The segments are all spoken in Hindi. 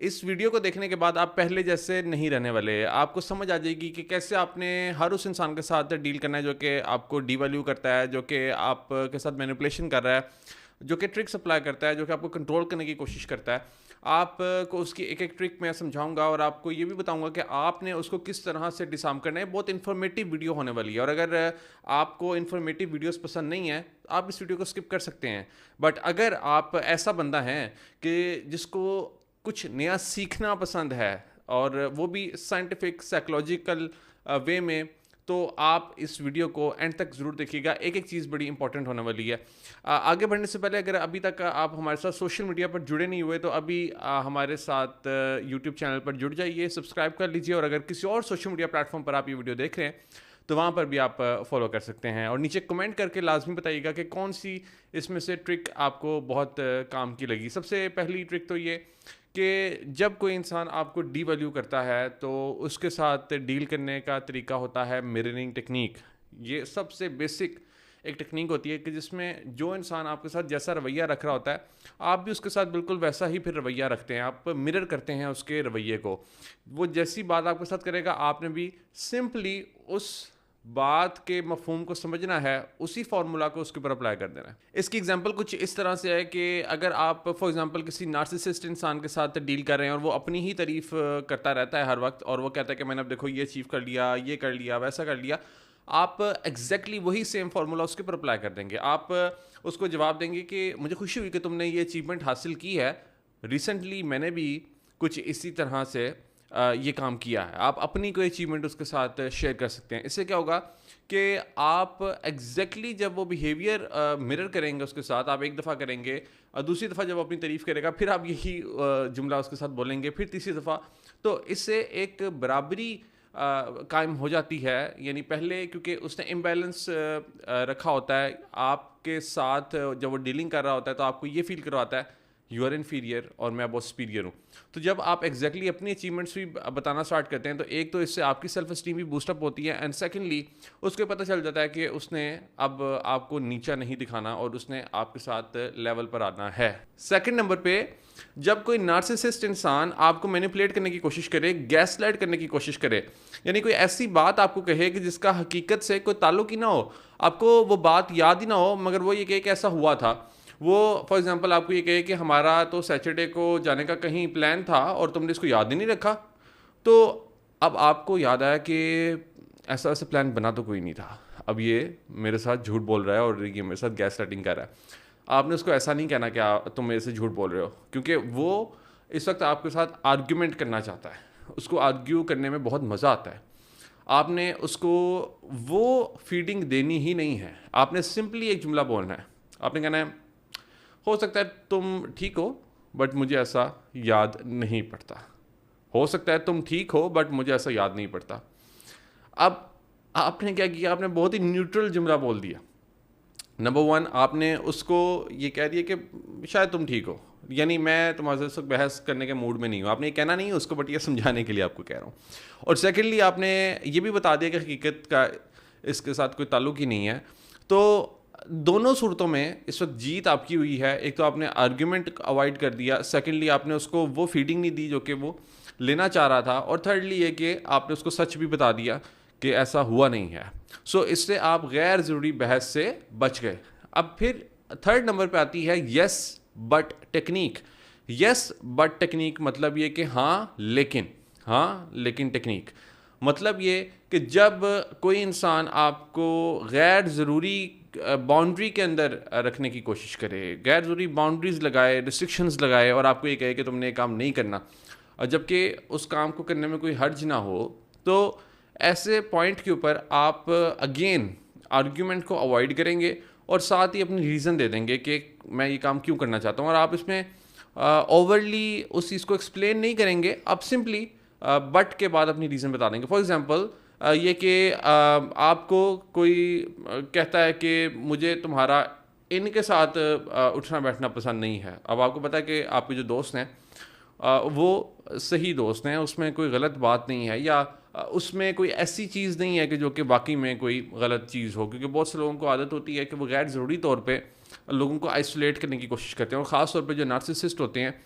इस वीडियो को देखने के बाद आप पहले जैसे नहीं रहने वाले। आपको समझ आ जाएगी कि कैसे आपने हर उस इंसान के साथ डील करना है जो कि आपको डिवैल्यू करता है, जो कि आप के साथ मैनिपुलेशन कर रहा है, जो कि ट्रिक्स अप्लाई करता है, जो कि आपको कंट्रोल करने की कोशिश करता है। आप को उसकी एक-एक ट्रिक मैं समझाऊँगा और आपको ये भी बताऊँगा कि आपने उसको किस तरह से डिसआर्म करना है। बहुत इन्फॉर्मेटिव वीडियो होने वाली है और अगर आपको इन्फॉर्मेटिव वीडियोज़ पसंद नहीं है, आप इस वीडियो को स्किप कर सकते हैं। बट अगर आप ऐसा बंदा हैं कि जिसको कुछ नया सीखना पसंद है और वो भी साइंटिफिक साइकोलॉजिकल वे में, तो आप इस वीडियो को एंड तक ज़रूर देखिएगा। एक एक चीज़ बड़ी इंपॉर्टेंट होने वाली है। आगे बढ़ने से पहले अगर अभी तक आप हमारे साथ सोशल मीडिया पर जुड़े नहीं हुए तो अभी हमारे साथ यूट्यूब चैनल पर जुड़ जाइए, सब्सक्राइब कर लीजिए और अगर किसी और सोशल मीडिया प्लेटफॉर्म पर आप ये वीडियो देख रहे हैं तो वहाँ पर भी आप फॉलो कर सकते हैं। और नीचे कमेंट करके लाजमी बताइएगा कि कौन सी इसमें से ट्रिक आपको बहुत काम की लगी। सबसे पहली ट्रिक तो ये कि जब कोई इंसान आपको डीवैल्यू करता है तो उसके साथ डील करने का तरीका होता है मिररिंग टेक्निक। ये सबसे बेसिक एक टेक्निक होती है कि जिसमें जो इंसान आपके साथ जैसा रवैया रख रहा होता है, आप भी उसके साथ बिल्कुल वैसा ही फिर रवैया रखते हैं। आप मिरर करते हैं उसके रवैये को। वो जैसी बात आपके साथ करेगा, आपने भी सिंपली उस बात के मफ़हूम को समझना है, उसी फार्मूला को उसके ऊपर अप्लाई कर देना है। इसकी एग्जांपल कुछ इस तरह से है कि अगर आप फॉर एग्जांपल किसी नार्सिसिस्ट इंसान के साथ डील कर रहे हैं और वो अपनी ही तारीफ करता रहता है हर वक्त और वो कहता है कि मैंने अब देखो ये अचीव कर लिया, ये कर लिया, वैसा कर लिया, आप एग्जैक्टली वही सेम फार्मूला उसके ऊपर अप्लाई कर देंगे। आप उसको जवाब देंगे कि मुझे खुशी हुई कि तुमने ये अचीवमेंट हासिल की है, रिसेंटली मैंने भी कुछ इसी तरह से ये काम किया है। आप अपनी कोई अचीवमेंट उसके साथ शेयर कर सकते हैं। इससे क्या होगा कि आप एग्जैक्टली जब वो बिहेवियर मिरर करेंगे उसके साथ, आप एक दफ़ा करेंगे और दूसरी दफ़ा जब अपनी तारीफ़ करेगा फिर आप यही जुमला उसके साथ बोलेंगे, फिर तीसरी दफ़ा। तो इससे एक बराबरी कायम हो जाती है। यानी पहले क्योंकि उसने इम्बैलेंस रखा होता है आपके साथ, जब वो डीलिंग कर रहा होता है तो आपको ये फील करवाता है यू आर इन्फीरियर और मैं बहुत सुपीरियर हूँ। तो जब आप एग्जैक्टली अपनी अचीवमेंट्स भी बताना स्टार्ट करते हैं तो एक तो इससे आपकी सेल्फ एस्टीम भी बूस्टअप होती है एंड सेकेंडली उसको पता चल जाता है कि उसने अब आपको नीचा नहीं दिखाना और उसने आपके साथ लेवल पर आना है। सेकंड नंबर पे, जब कोई नार्सिसिस्ट इंसान आपको मैनिपुलेट करने की कोशिश करे, गैसलाइट करने की कोशिश करे, यानी कोई ऐसी बात आपको कहे कि जिसका हकीकत से कोई ताल्लुक ही ना हो, आपको वो बात याद ही ना हो मगर वो ये कहे कि ऐसा हुआ था। वो फॉर एग्जांपल आपको ये कहे कि हमारा तो सैटरडे को जाने का कहीं प्लान था और तुमने इसको याद ही नहीं रखा। तो अब आपको याद आया कि ऐसा ऐसा प्लान बना तो कोई नहीं था, अब ये मेरे साथ झूठ बोल रहा है और ये मेरे साथ गैस लाइटिंग कर रहा है। आपने उसको ऐसा नहीं कहना कि तुम मेरे से झूठ बोल रहे हो, क्योंकि वो इस वक्त आपके साथ आर्ग्यूमेंट करना चाहता है। उसको आर्ग्यू करने में बहुत मज़ा आता है। आपने उसको वो फीडिंग देनी ही नहीं है। आपने सिंपली एक जुमला बोलना है। आपने कहना है हो सकता है तुम ठीक हो बट मुझे ऐसा याद नहीं पड़ता। हो सकता है तुम ठीक हो बट मुझे ऐसा याद नहीं पड़ता। अब आपने क्या किया, आपने बहुत ही न्यूट्रल जुमला बोल दिया। नंबर वन, आपने उसको ये कह दिया कि शायद तुम ठीक हो, यानी मैं तुम्हारे से बहस करने के मूड में नहीं हूँ। आपने ये कहना नहीं है उसको, बट ये समझाने के लिए आपको कह रहा हूँ। और सेकेंडली आपने ये भी बता दिया कि हकीकत का इसके साथ कोई ताल्लुक ही नहीं है। तो दोनों सूरतों में इस वक्त जीत आपकी हुई है। एक तो आपने आर्ग्यूमेंट अवॉइड कर दिया, सेकेंडली आपने उसको वो फीडिंग नहीं दी जो कि वो लेना चाह रहा था, और थर्डली ये कि आपने उसको सच भी बता दिया कि ऐसा हुआ नहीं है। सो इससे आप गैर ज़रूरी बहस से बच गए। अब फिर थर्ड नंबर पे आती है yes but technique. Yes but technique मतलब ये कि हाँ लेकिन टेक्निक। मतलब ये कि जब कोई इंसान आपको गैर ज़रूरी बाउंड्री के अंदर रखने की कोशिश करे, गैर ज़रूरी बाउंड्रीज़ लगाए, रिस्ट्रिक्शंस लगाए और आपको ये कहे कि तुमने ये काम नहीं करना, और जबकि उस काम को करने में कोई हर्ज ना हो, तो ऐसे पॉइंट के ऊपर आप अगेन आर्ग्यूमेंट को अवॉइड करेंगे और साथ ही अपनी रीज़न दे देंगे कि मैं ये काम क्यों करना चाहता हूँ। और आप इसमें ओवरली उस चीज़ को एक्सप्लेन नहीं करेंगे, आप सिंपली बट के बाद अपनी रीज़न बता देंगे। फॉर एग्जांपल ये कि आपको कोई कहता है कि मुझे तुम्हारा इनके साथ उठना बैठना पसंद नहीं है। अब आपको पता है कि आपके जो दोस्त हैं वो सही दोस्त हैं, उसमें कोई गलत बात नहीं है, या उसमें कोई ऐसी चीज़ नहीं है कि जो कि वाकई में कोई गलत चीज़ हो। क्योंकि बहुत से लोगों को आदत होती है कि वो गैर ज़रूरी तौर पे लोगों को आइसोलेट करने की कोशिश करते हैं, और ख़ास तौर पे जो नार्सिसिस्ट होते हैं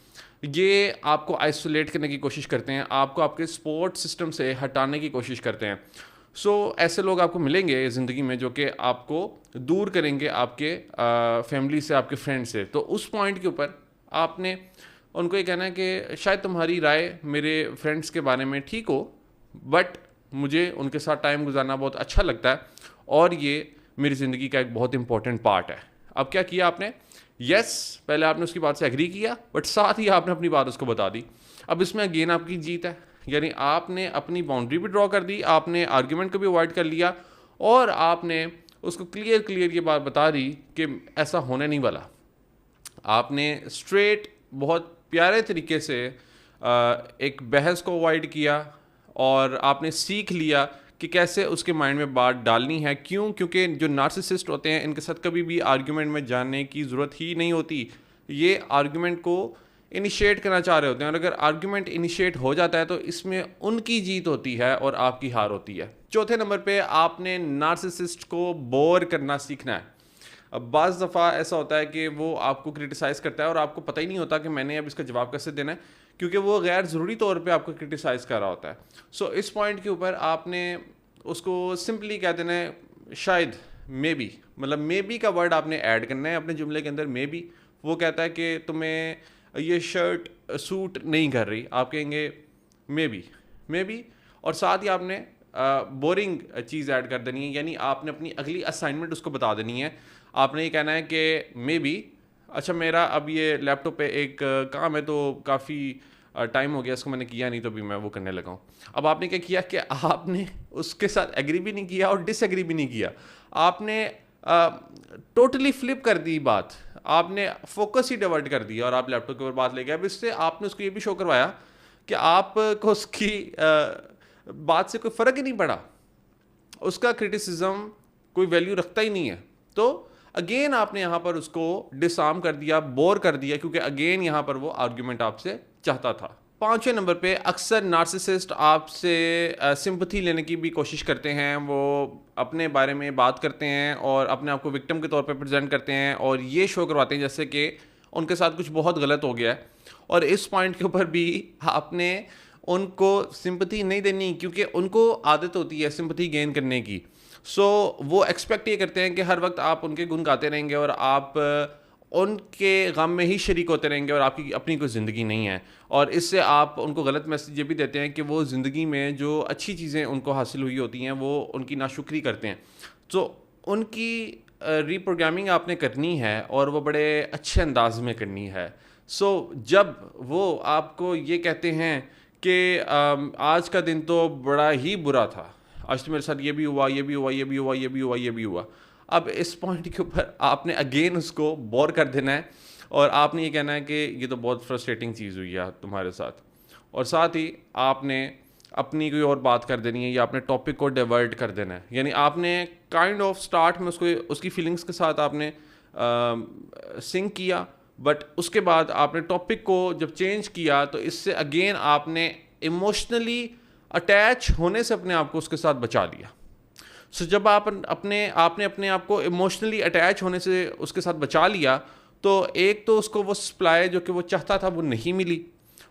ये आपको आइसोलेट करने की कोशिश करते हैं, आपको आपके सपोर्ट सिस्टम से हटाने की कोशिश करते हैं। ऐसे लोग आपको मिलेंगे ज़िंदगी में जो कि आपको दूर करेंगे आपके फैमिली से, आपके फ्रेंड से। तो उस पॉइंट के ऊपर आपने उनको ये कहना है कि शायद तुम्हारी राय मेरे फ्रेंड्स के बारे में ठीक हो, बट मुझे उनके साथ टाइम गुजारना बहुत अच्छा लगता है और ये मेरी ज़िंदगी का एक बहुत इंपॉर्टेंट पार्ट है। अब क्या किया आपने? यस, पहले आपने उसकी बात से एग्री किया, बट साथ ही आपने अपनी बात उसको बता दी। अब इसमें अगेन आपकी जीत है, यानी आपने अपनी बाउंड्री भी ड्रॉ कर दी, आपने आर्ग्यूमेंट को भी अवॉइड कर लिया, और आपने उसको क्लियर ये बात बता दी कि ऐसा होने नहीं वाला। आपने स्ट्रेट बहुत प्यारे तरीके से एक बहस को अवॉइड किया, और आपने सीख लिया कि कैसे उसके माइंड में बात डालनी है। क्योंकि जो नार्सिसिस्ट होते हैं इनके साथ कभी भी आर्ग्यूमेंट में जाने की ज़रूरत ही नहीं होती। ये आर्ग्यूमेंट को इनिशिएट करना चाह रहे होते हैं, और अगर आर्ग्यूमेंट इनिशिएट हो जाता है तो इसमें उनकी जीत होती है और आपकी हार होती है। चौथे नंबर पे आपने नार्सिसिस्ट को बोर करना सीखना है। अब बाज़ दफ़ा ऐसा होता है कि वो आपको क्रिटिसाइज़ करता है और आपको पता ही नहीं होता कि मैंने अब इसका जवाब कैसे देना है, क्योंकि वो गैर ज़रूरी तौर पे आपको क्रिटिसाइज़ कर रहा होता है। इस पॉइंट के ऊपर आपने उसको सिंपली कह देना है, शायद मे बी, मतलब मे बी का वर्ड आपने ऐड करना है अपने जुमले के अंदर। मे बी वो कहता है कि तुम्हें ये शर्ट सूट नहीं कर रही, आप कहेंगे मे बी, और साथ ही आपने बोरिंग चीज़ ऐड कर देनी है, यानी आपने अपनी अगली असाइनमेंट उसको बता देनी है। आपने ये कहना है कि मे बी, अच्छा मेरा अब ये लैपटॉप पे एक काम है तो काफ़ी टाइम हो गया इसको मैंने किया नहीं, तो भी मैं वो करने लगा हूँ। अब आपने क्या किया कि आपने उसके साथ एग्री भी नहीं किया और डिसएग्री भी नहीं किया, आपने टोटली फ्लिप कर दी बात, आपने फोकस ही डाइवर्ट कर दिया और आप लैपटॉप के ऊपर बात ले गए। अब इससे आपने उसको ये भी शो करवाया कि आपको उसकी बात से कोई फ़र्क ही नहीं पड़ा, उसका क्रिटिसिज्म कोई वैल्यू रखता ही नहीं है। तो अगेन आपने यहाँ पर उसको डिसआर्म कर दिया, बोर कर दिया, क्योंकि अगेन यहाँ पर वो आर्ग्यूमेंट आपसे चाहता था। पांचवें नंबर पे अक्सर नार्सिसिस्ट आपसे सिंपैथी लेने की भी कोशिश करते हैं। वो अपने बारे में बात करते हैं और अपने आप को विक्टिम के तौर पे प्रेजेंट करते हैं और ये शो करवाते हैं जैसे कि उनके साथ कुछ बहुत गलत हो गया है। और इस पॉइंट के ऊपर भी आपने उनको सिंपैथी नहीं देनी, क्योंकि उनको आदत होती है सिंपैथी गेन करने की। वो एक्सपेक्ट ये करते हैं कि हर वक्त आप उनके गुण गाते रहेंगे और आप उनके गम में ही शरीक होते रहेंगे और आपकी अपनी कोई ज़िंदगी नहीं है। और इससे आप उनको गलत मैसेज ये भी देते हैं कि वो ज़िंदगी में जो अच्छी चीज़ें उनको हासिल हुई होती हैं वो उनकी नाशुक्री करते हैं। उनकी रीप्रोग्रामिंग आपने करनी है और वो बड़े अच्छे अंदाज में करनी है। जब वो आपको ये कहते हैं कि आज का दिन तो बड़ा ही बुरा था, आज तो मेरे साथ ये भी हुआ, ये भी हुआ, ये भी हुआ, ये भी हुआ, ये भी हुआ, अब इस पॉइंट के ऊपर आपने अगेन उसको बोर कर देना है और आपने ये कहना है कि ये तो बहुत फ्रस्ट्रेटिंग चीज़ हुई है तुम्हारे साथ, और साथ ही आपने अपनी कोई और बात कर देनी है या आपने टॉपिक को डाइवर्ट कर देना है। यानी आपने काइंड ऑफ स्टार्ट में उसको उसकी फीलिंग्स के साथ आपने सिंक किया, बट उसके बाद आपने टॉपिक को जब चेंज किया तो इससे अगेन आपने इमोशनली अटैच होने से अपने आप को उसके साथ बचा लिया। जब आपने अपने आप को इमोशनली अटैच होने से उसके साथ बचा लिया, तो एक तो उसको वो सप्लाई जो कि वो चाहता था वो नहीं मिली,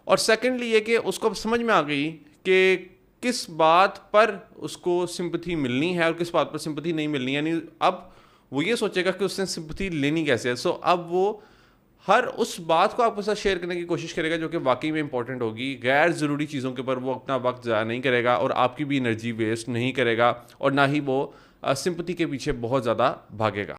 और सेकेंडली ये कि उसको समझ में आ गई कि किस बात पर उसको सिंपैथी मिलनी है और किस बात पर सिंपैथी नहीं मिलनी है। यानी अब वो ये सोचेगा कि उसने सिंपैथी लेनी कैसे है। अब वो हर उस बात को आपके साथ शेयर करने की कोशिश करेगा जो कि वाकई में इंपॉर्टेंट होगी। गैर ज़रूरी चीज़ों के ऊपर वो अपना वक्त ज़ाया नहीं करेगा और आपकी भी एनर्जी वेस्ट नहीं करेगा, और ना ही वो सिंपैथी के पीछे बहुत ज़्यादा भागेगा।